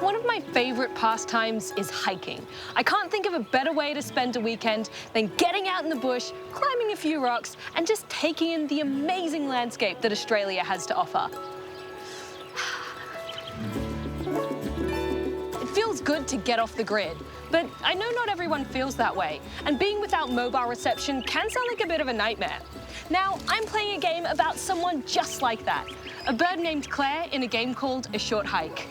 One of my favorite pastimes is hiking. I can't think of a better way to spend a weekend than getting out in the bush, climbing a few rocks, and just taking in the amazing landscape that Australia has to offer. It feels good to get off the grid, but I know not everyone feels that way, and being without mobile reception can sound like a bit of a nightmare. Now, I'm playing a game about someone just like that, a bird named Claire in a game called A Short Hike.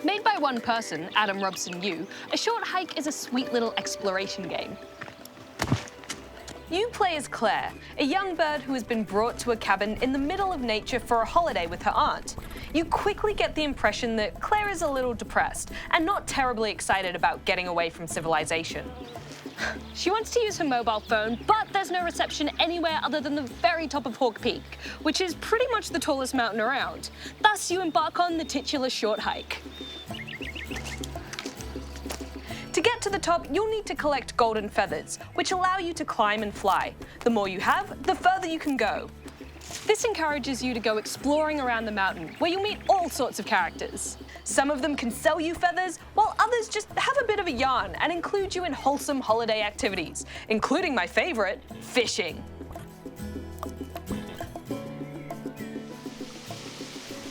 Made by one person, Adam Robson Yu, A Short Hike is a sweet little exploration game. You play as Claire, a young bird who has been brought to a cabin in the middle of nature for a holiday with her aunt. You quickly get the impression that Claire is a little depressed and not terribly excited about getting away from civilization. She wants to use her mobile phone, but there's no reception anywhere other than the very top of Hawke Peak, which is pretty much the tallest mountain around. Thus, you embark on the titular short hike. To get to the top, you'll need to collect golden feathers, which allow you to climb and fly. The more you have, the further you can go. This encourages you to go exploring around the mountain, where you'll meet all sorts of characters. Some of them can sell you feathers, while others just have a bit of a yarn and include you in wholesome holiday activities, including my favorite, fishing.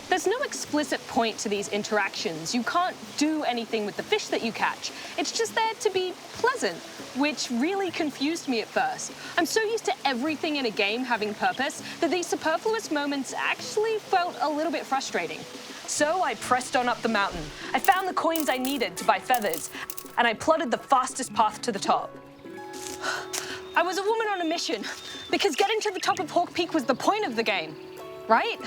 There's no explicit point to these interactions. You can't do anything with the fish that you catch. It's just there to be pleasant, which really confused me at first. I'm so used to everything in a game having purpose that these superfluous moments actually felt a little bit frustrating. So I pressed on up the mountain. I found the coins I needed to buy feathers, and I plotted the fastest path to the top. I was a woman on a mission, because getting to the top of Hawke Peak was the point of the game, right?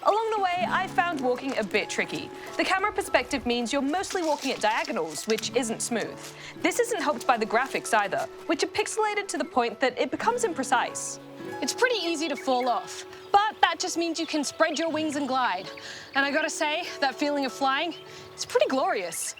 Along the way, I found walking a bit tricky. The camera perspective means you're mostly walking at diagonals, which isn't smooth. This isn't helped by the graphics either, which are pixelated to the point that it becomes imprecise. It's pretty easy to fall off, but that just means you can spread your wings and glide. And I gotta say, that feeling of flying is pretty glorious.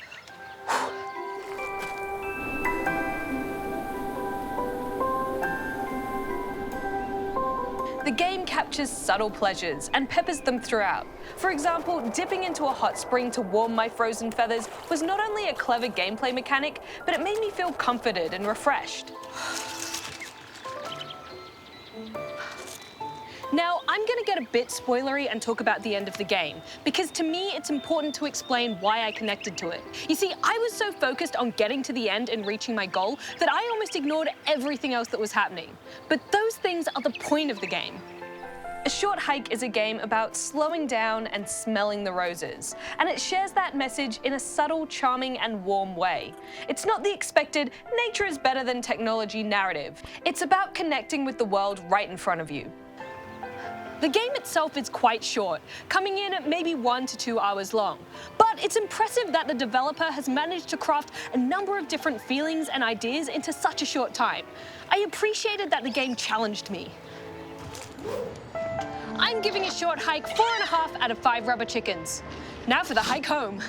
The game captures subtle pleasures and peppers them throughout. For example, dipping into a hot spring to warm my frozen feathers was not only a clever gameplay mechanic, but it made me feel comforted and refreshed. Now, I'm gonna get a bit spoilery and talk about the end of the game, because to me, it's important to explain why I connected to it. You see, I was so focused on getting to the end and reaching my goal that I almost ignored everything else that was happening. But those things are the point of the game. A Short Hike is a game about slowing down and smelling the roses, and it shares that message in a subtle, charming, and warm way. It's not the expected, nature is better than technology narrative. It's about connecting with the world right in front of you. The game itself is quite short, coming in at maybe 1 to 2 hours long. But it's impressive that the developer has managed to craft a number of different feelings and ideas into such a short time. I appreciated that the game challenged me. I'm giving A Short Hike 4.5 out of 5 rubber chickens. Now for the hike home.